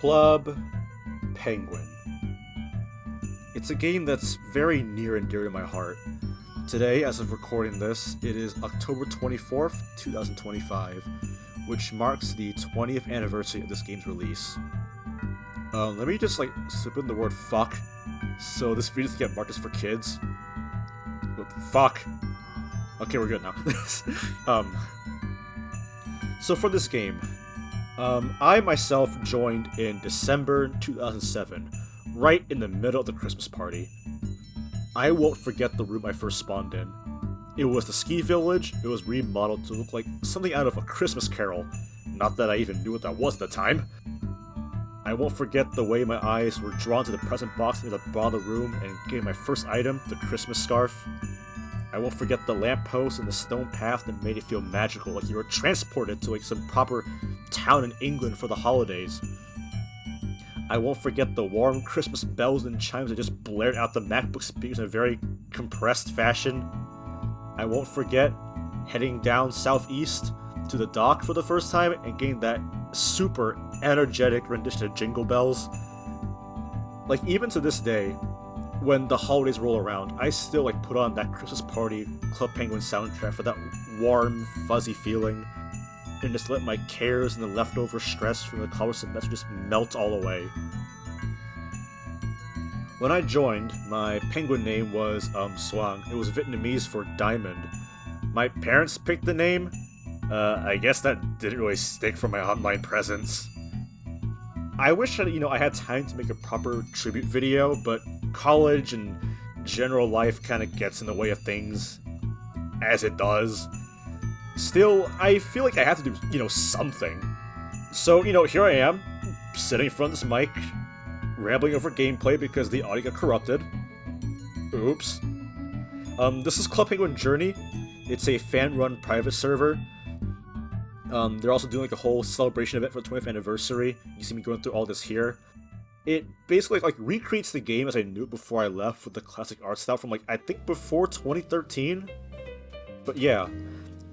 Club Penguin. It's a game that's very near and dear to my heart. Today, as of recording this, it is October 24th, 2025, which marks the 20th anniversary of this game's release. Let me just slip in the word fuck, so this video doesn't get marked as for kids. But fuck. Okay, we're good now. So for this game, I myself joined in December 2007, right in the middle of the Christmas party. I won't forget the room I first spawned in. It was the ski village. It was remodeled to look like something out of A Christmas Carol. Not that I even knew what that was at the time. I won't forget the way my eyes were drawn to the present box near the bottom of the room and getting my first item, the Christmas scarf. I won't forget the lamppost and the stone path that made it feel magical, like you were transported to some proper town in England for the holidays. I won't forget the warm Christmas bells and chimes that just blared out the MacBook speakers in a very compressed fashion. I won't forget heading down southeast to the dock for the first time and getting that super energetic rendition of Jingle Bells. Even to this day, when the holidays roll around, I still put on that Christmas Party Club Penguin soundtrack for that warm, fuzzy feeling, and just let my cares and the leftover stress from the college semester just melt all away. When I joined, my penguin name was Swang. It was Vietnamese for diamond. My parents picked the name. I guess that didn't really stick for my online presence. I wish I had time to make a proper tribute video, but college and general life kind of gets in the way of things, as it does. Still, I feel like I have to do, something. So, here I am, sitting in front of this mic, rambling over gameplay because the audio got corrupted. Oops. This is Club Penguin Journey. It's a fan-run private server. They're also doing a whole celebration event for the 20th anniversary. You see me going through all this here. It basically recreates the game as I knew it before I left with the classic art style from I think before 2013. But yeah,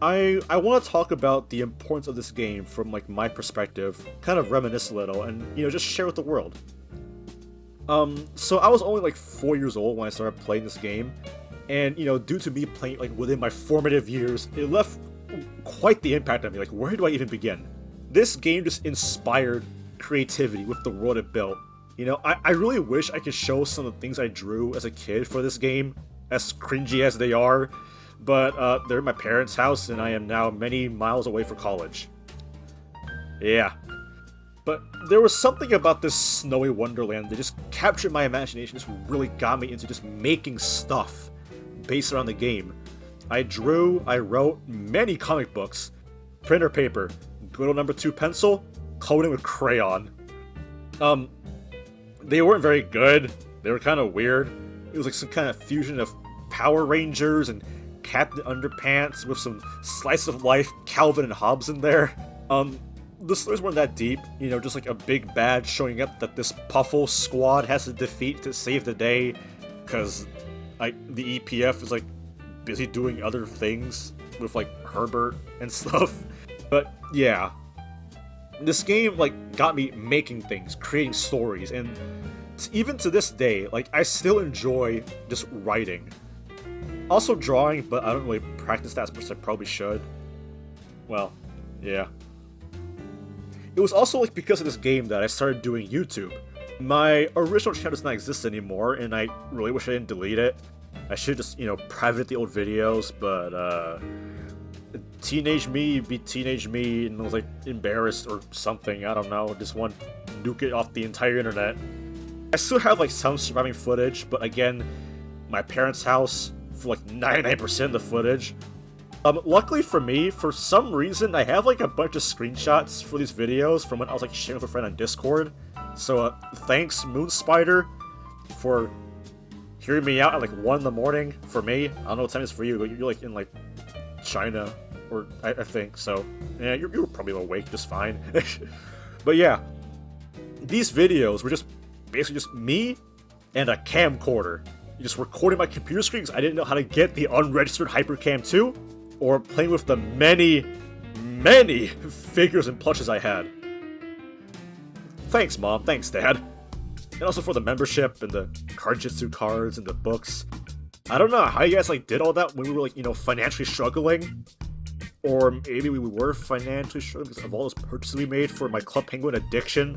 I want to talk about the importance of this game from my perspective, kind of reminisce a little, and just share with the world. So I was only 4 years old when I started playing this game, and due to me playing within my formative years, it left quite the impact on me. Where do I even begin? This game just inspired creativity with the world it built. I really wish I could show some of the things I drew as a kid for this game, as cringy as they are, but they're in my parents' house and I am now many miles away for college. Yeah. But there was something about this snowy wonderland that just captured my imagination, just really got me into just making stuff based around the game. I drew, I wrote many comic books, printer paper, good old number 2 pencil, coloring with crayon. They weren't very good, they were kind of weird. It was some kind of fusion of Power Rangers and Captain Underpants with some slice of life Calvin and Hobbes in there. The stories weren't that deep, just a big bad showing up that this Puffle squad has to defeat to save the day, because the EPF is busy doing other things with Herbert and stuff. But yeah, this game got me making things, creating stories, and even to this day, I still enjoy just writing. Also drawing, but I don't really practice that as much as I probably should. Well, yeah. It was also because of this game that I started doing YouTube. My original channel does not exist anymore, and I really wish I didn't delete it. I should just, private the old videos, but, teenage me be teenage me, and I was, embarrassed or something, I don't know, just want to nuke it off the entire internet. I still have, some surviving footage, but again, my parents' house, for, 99% of the footage. Luckily for me, for some reason, I have, a bunch of screenshots for these videos from when I was, sharing with a friend on Discord. So, thanks, Moonspider, for hearing me out at 1 in the morning for me. I don't know what time it is for you, but you're in China, or I think, so yeah, you're probably awake just fine. But yeah, these videos were just basically just me and a camcorder. Just recording my computer screen because I didn't know how to get the unregistered Hypercam 2, or playing with the many figures and plushes I had. Thanks, Mom. Thanks, Dad. And also for the membership and the Cardjitsu cards and the books. I don't know how you guys like did all that when we were like, financially struggling. Or maybe we were financially struggling because of all those purchases we made for my Club Penguin addiction.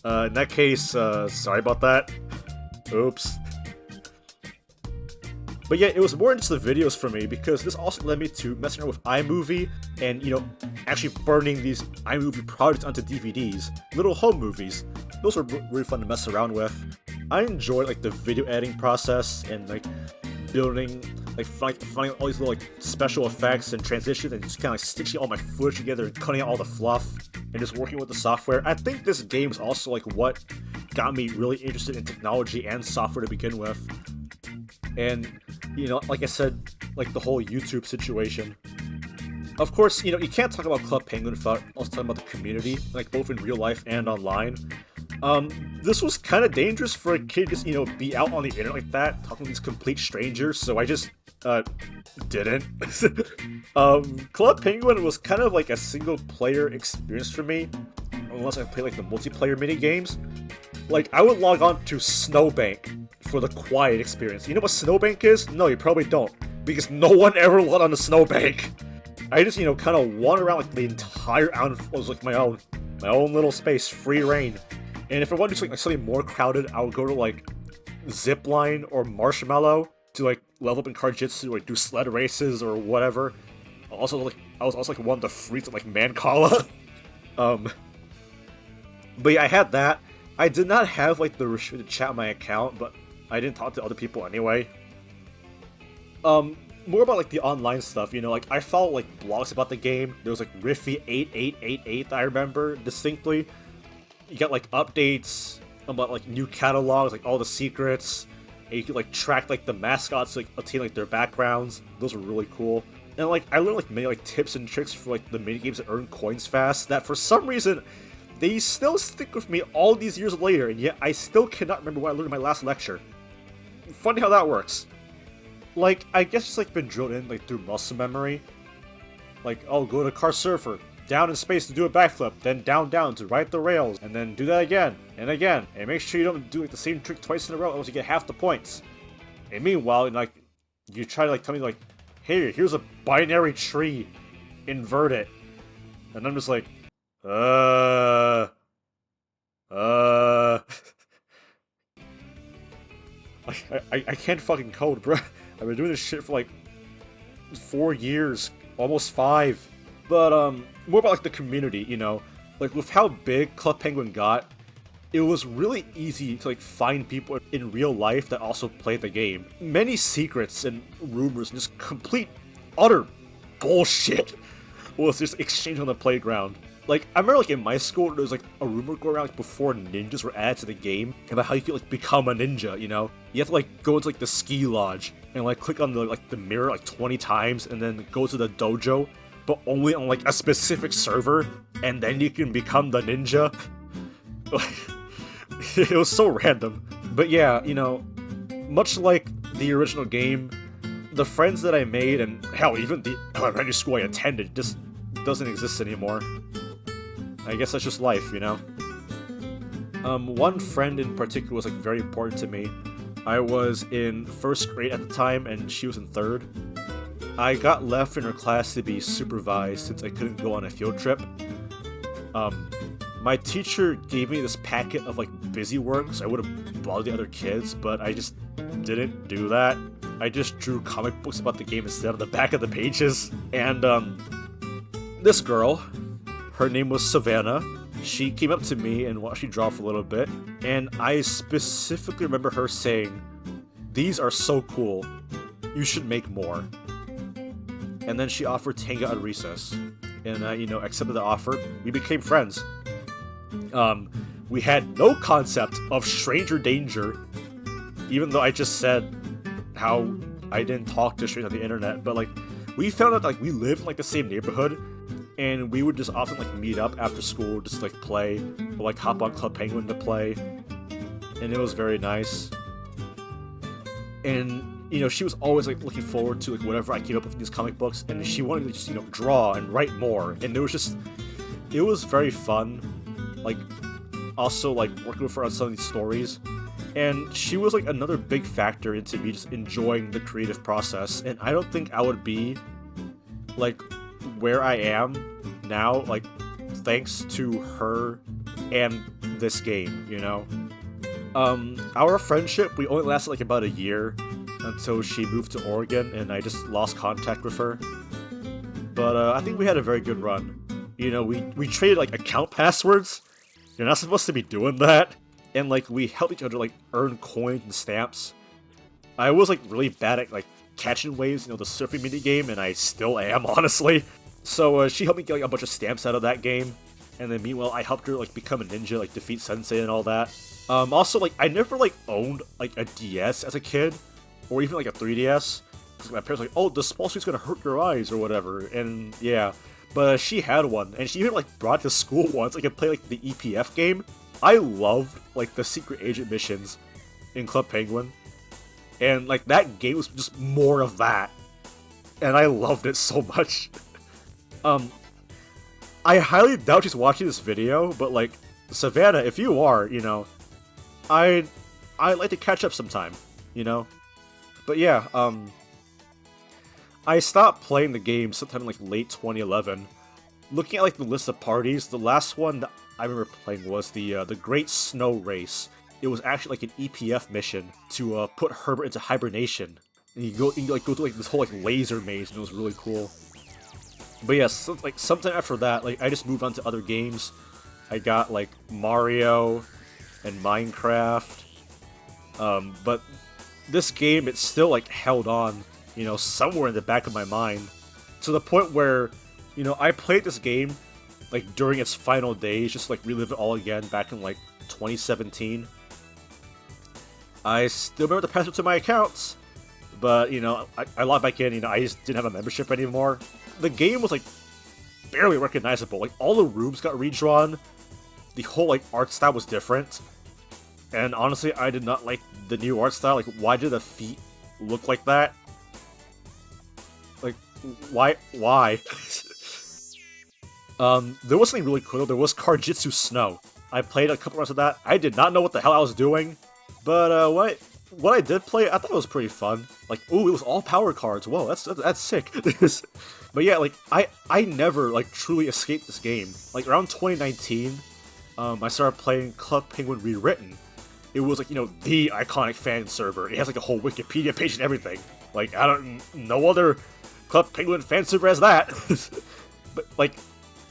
In that case, sorry about that. Oops. But yeah, it was more into the videos for me because this also led me to messing around with iMovie and, actually burning these iMovie projects onto DVDs, little home movies. Those were really fun to mess around with. I enjoyed like the video editing process and like building, like finding all these little like special effects and transitions and just kind of like stitching all my footage together and cutting out all the fluff and just working with the software. I think this game is also like what got me really interested in technology and software to begin with. And, like I said, like the whole YouTube situation. Of course, you can't talk about Club Penguin without also talking about the community, like both in real life and online. This was kind of dangerous for a kid to just, be out on the internet like that, talking to these complete strangers, so I just, didn't. Club Penguin was kind of like a single-player experience for me, unless I play like the multiplayer mini-games. Like, I would log on to Snowbank for the quiet experience. You know what Snowbank is? No, you probably don't, because no one ever logged on to Snowbank. I just, kind of wander around like the entire island. It was like my own little space, free reign. And if I wanted to do like something more crowded, I would go to like Zipline or Marshmallow to like level up in Cardjitsu or do sled races or whatever. I was also like one of the freaks at like Mancala. But yeah, I had that. I did not have like the restricted chat on my account, but I didn't talk to other people anyway. More about like the online stuff, like I followed like blogs about the game. There was like Riffy8888 I remember distinctly. You got like updates about like new catalogs, like all the secrets, and you could like track like the mascots, like obtain like their backgrounds. Those were really cool. And like I learned like many like tips and tricks for like the minigames that earn coins fast that for some reason they still stick with me all these years later, and yet I still cannot remember what I learned in my last lecture. Funny how that works. Like, I guess it's like been drilled in like through muscle memory. Like, oh, go to Car Surfer, down in space to do a backflip, then down to ride the rails, and then do that again, and make sure you don't do like the same trick twice in a row, else you get half the points. And meanwhile, like, you try to like tell me like, hey, here's a binary tree, invert it, and I'm just like, I can't fucking code, bro. I've been doing this shit for like 4 years, almost 5. But more about like the community, like with how big Club Penguin got, it was really easy to like find people in real life that also played the game. Many secrets and rumors and just complete utter bullshit was just exchanged on the playground. Like, I remember, like, in my school, there was, like, a rumor going around, like, before ninjas were added to the game, about how you could, like, become a ninja, You have to, like, go into, like, the ski lodge, and, like, click on the mirror, like, 20 times, and then go to the dojo, but only on, like, a specific server, and then you can become the ninja. It was so random. But yeah, much like the original game, the friends that I made, and hell, even the elementary school I attended, just doesn't exist anymore. I guess that's just life, One friend in particular was like very important to me. I was in 1st grade at the time, and she was in 3rd. I got left in her class to be supervised since I couldn't go on a field trip. My teacher gave me this packet of like busy work, so I would have bothered the other kids, but I just didn't do that. I just drew comic books about the game instead of the back of the pages. And this girl, her name was Savannah. She came up to me and watched me draw for a little bit, and I specifically remember her saying, "These are so cool. You should make more." And then she offered to hang out at recess, and I, accepted the offer. We became friends. We had no concept of stranger danger, even though I just said how I didn't talk to strangers on the internet, but like, we found out like we lived in like the same neighborhood, and we would just often like meet up after school, just like play, or like hop on Club Penguin to play, and it was very nice. And she was always like looking forward to like whatever I came up with in these comic books, and she wanted to just draw and write more, and it was very fun. Like, also like working with her on some of these stories, and she was like another big factor into me just enjoying the creative process. And I don't think I would be like where I am now, like thanks to her and this game, you know? Our friendship, we only lasted like about a year until she moved to Oregon and I just lost contact with her. But I think we had a very good run. You know, we traded like account passwords. You're not supposed to be doing that. And like we helped each other like earn coins and stamps. I was like really bad at like catching waves, you know, the surfing mini game, and I still am, honestly. So she helped me get like a bunch of stamps out of that game. And then meanwhile, I helped her like become a ninja, like defeat Sensei and all that. Also, like I never like owned like a DS as a kid, or even like a 3DS. Because my parents were like, oh, the small screen's gonna hurt your eyes or whatever. And yeah, but she had one, and she even like brought it to school once. I could play like the EPF game. I loved like the secret agent missions in Club Penguin, and like that game was just more of that, and I loved it so much. I highly doubt she's watching this video, but like Savannah, if you are, you know, I'd like to catch up sometime, you know. But yeah, I stopped playing the game sometime in like late 2011. Looking at like the list of parties, the last one that I remember playing was the Great Snow Race. It was actually like an EPF mission to put Herbert into hibernation, and you go through like this whole like laser maze, and it was really cool. But yeah, so, like sometime after that, like I just moved on to other games. I got like Mario and Minecraft, but this game, it's still like held on, you know, somewhere in the back of my mind, to the point where, you know, I played this game like during its final days, just like relive it all again back in like 2017. I still remember the password to my accounts, but you know, I logged back in. You know, I just didn't have a membership anymore. The game was like barely recognizable. Like all the rooms got redrawn. The whole like art style was different, and honestly, I did not like the new art style. Like, why did the feet look like that? Like, why? There was something really cool. There was Karjitsu Snow. I played a couple rounds of that. I did not know what the hell I was doing, but what I did play, I thought it was pretty fun. Like, ooh, it was all power cards. Whoa, that's sick. But yeah, like I never like truly escaped this game. Like around 2019, I started playing Club Penguin Rewritten. It was like, you know, the iconic fan server. It has like a whole Wikipedia page and everything. Like, I don't, no other Club Penguin fan server has that. But like,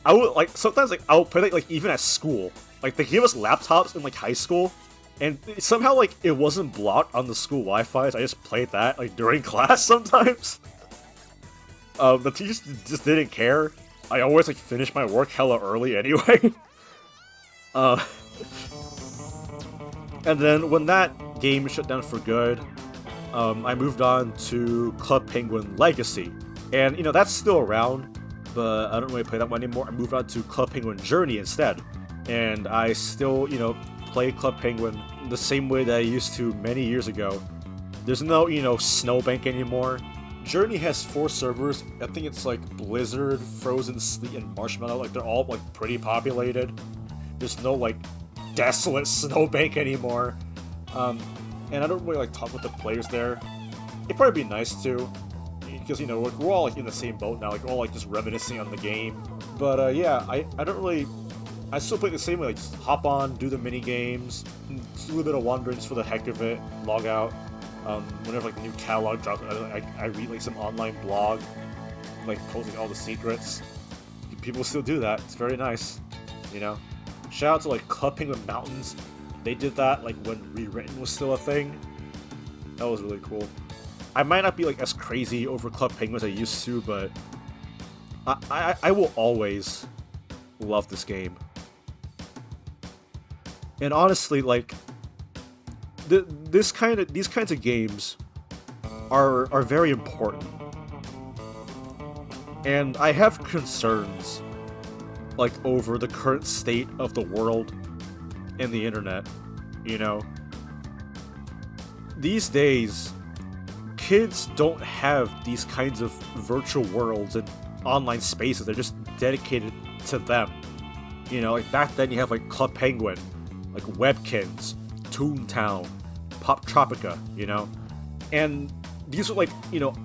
I would like sometimes like I would play like even at school. Like they gave us laptops in like high school, and somehow like it wasn't blocked on the school Wi-Fi. So I just played that like during class sometimes. The teachers just didn't care. I always like finished my work hella early anyway. And then when that game shut down for good, I moved on to Club Penguin Legacy, and you know that's still around, but I don't really play that one anymore. I moved on to Club Penguin Journey instead, and I still, you know, play Club Penguin the same way that I used to many years ago. There's no, you know, Snowbank anymore. Journey has 4 servers. I think it's like Blizzard, Frozen, Sleet, and Marshmallow. Like they're all like pretty populated. There's no like desolate Snowbank anymore. And I don't really like talk with the players there. It'd probably be nice to, because you know we're all like in the same boat now. Like we're all like just reminiscing on the game. But yeah, I don't really. I still play the same way. Like just hop on, do the mini games, do a little bit of wanderings for the heck of it, log out. Whenever like the new catalog drops, I read like some online blog, like posting all the secrets. People still do that. It's very nice, you know. Shout out to like Club Penguin Mountains. They did that like when Rewritten was still a thing. That was really cool. I might not be like as crazy over Club Penguin as I used to, but I will always love this game. And honestly, like these kinds of games are very important. And I have concerns like over the current state of the world and the internet, you know. These days, kids don't have these kinds of virtual worlds and online spaces. They're just dedicated to them. You know, like back then you have like Club Penguin, like Webkins, Toontown, Pop Tropica, and these were like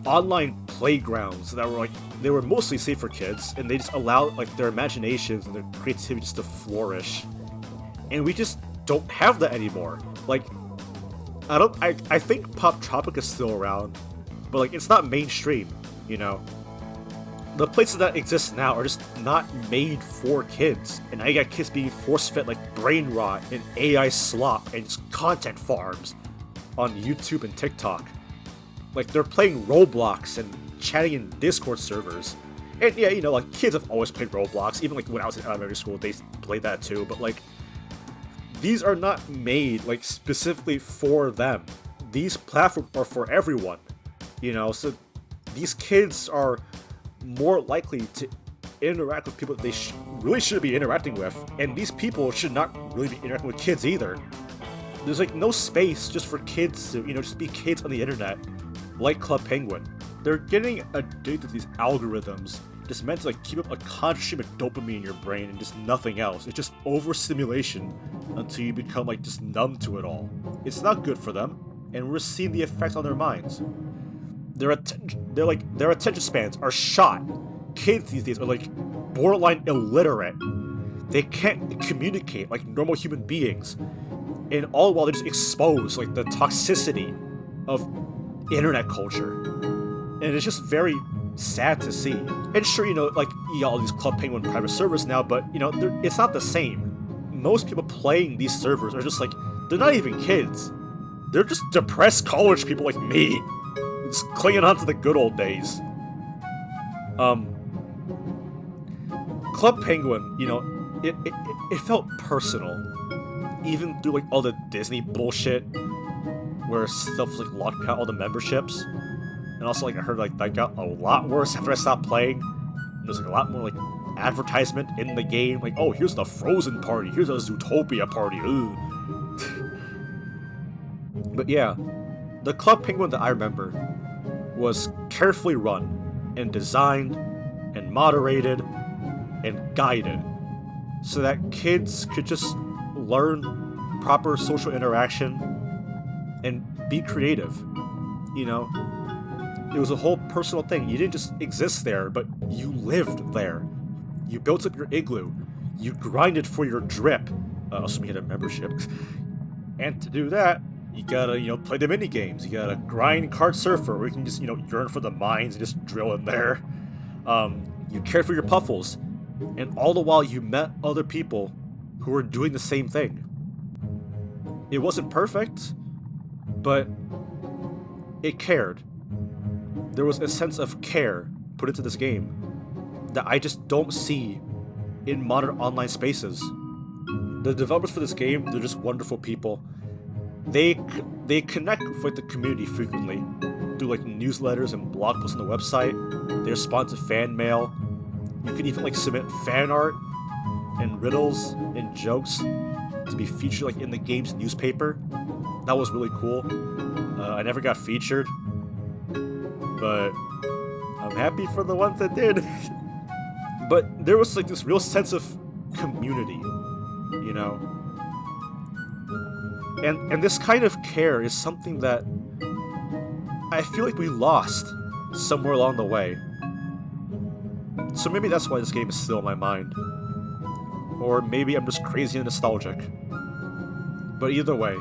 online playgrounds that were like they were mostly safe for kids, and they just allowed like their imaginations and their creativity just to flourish, and we just don't have that anymore. Like I think Pop Tropica's still around, but like it's not mainstream, The places that exist now are just not made for kids, and now you got kids being force-fed like brain rot and AI slop and just content farms on YouTube and TikTok. Like they're playing Roblox and chatting in Discord servers. And yeah, like kids have always played Roblox. Even like when I was in elementary school, they played that too. But like, these are not made like specifically for them. These platforms are for everyone, So these kids are more likely to interact with people that they really should be interacting with, and these people should not really be interacting with kids either. There's like no space just for kids to, just be kids on the internet, like Club Penguin. They're getting addicted to these algorithms, just meant to like keep up a constant stream of dopamine in your brain and just nothing else. It's just overstimulation until you become like just numb to it all. It's not good for them, and we're seeing the effects on their minds. Their attention spans are shot. Kids these days are like borderline illiterate. They can't communicate like normal human beings, and all while they're just exposed like the toxicity of internet culture. And it's just very sad to see. And sure, like you got all these Club Penguin private servers now, but it's not the same. Most people playing these servers are just like, they're not even kids. They're just depressed college people like me, just clinging on to the good old days. Club Penguin, it felt personal, even through like all the Disney bullshit, where stuff was like locked out all the memberships, and also like I heard like that got a lot worse after I stopped playing. There's like a lot more like advertisement in the game, like, oh, here's the Frozen party, here's a Zootopia party. But yeah, the Club Penguin that I remember was carefully run and designed and moderated and guided so that kids could just learn proper social interaction and be creative. It was a whole personal thing. You didn't just exist there, but you lived there. You built up your igloo. You grinded for your drip. Assuming you had a membership. And to do that, you gotta, play the mini games. You gotta grind Card Surfer, where you can just, yearn for the mines and just drill in there. You cared for your Puffles, and all the while you met other people who were doing the same thing. It wasn't perfect, but it cared. There was a sense of care put into this game that I just don't see in modern online spaces. The developers for this game, they're just wonderful people. They connect with like the community frequently through like newsletters and blog posts on the website. They respond to fan mail. You can even like submit fan art and riddles and jokes to be featured like in the game's newspaper. That was really cool. I never got featured, but I'm happy for the ones that did. But there was like this real sense of community, And this kind of care is something that I feel like we lost somewhere along the way. So maybe that's why this game is still in my mind. Or maybe I'm just crazy and nostalgic. But either way,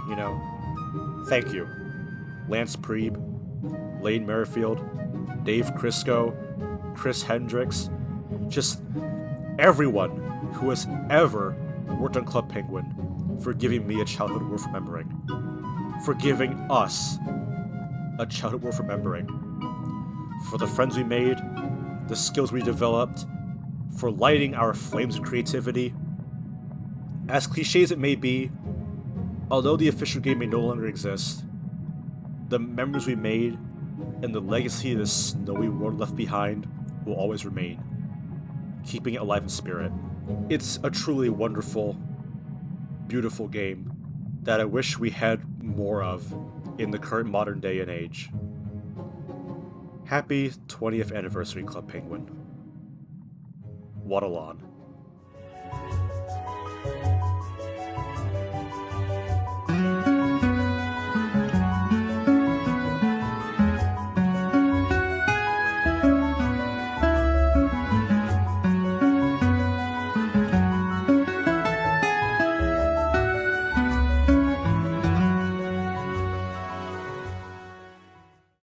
thank you. Lance Preeb, Lane Merrifield, Dave Crisco, Chris Hendricks, just everyone who has ever worked on Club Penguin for giving me a childhood worth remembering. For giving us a childhood worth remembering. For the friends we made, the skills we developed, for lighting our flames of creativity. As cliche as it may be, although the official game may no longer exist, the memories we made and the legacy this snowy world left behind will always remain, keeping it alive in spirit. It's a truly wonderful, beautiful game that I wish we had more of in the current modern day and age. Happy 20th anniversary, Club Penguin. Waddle on.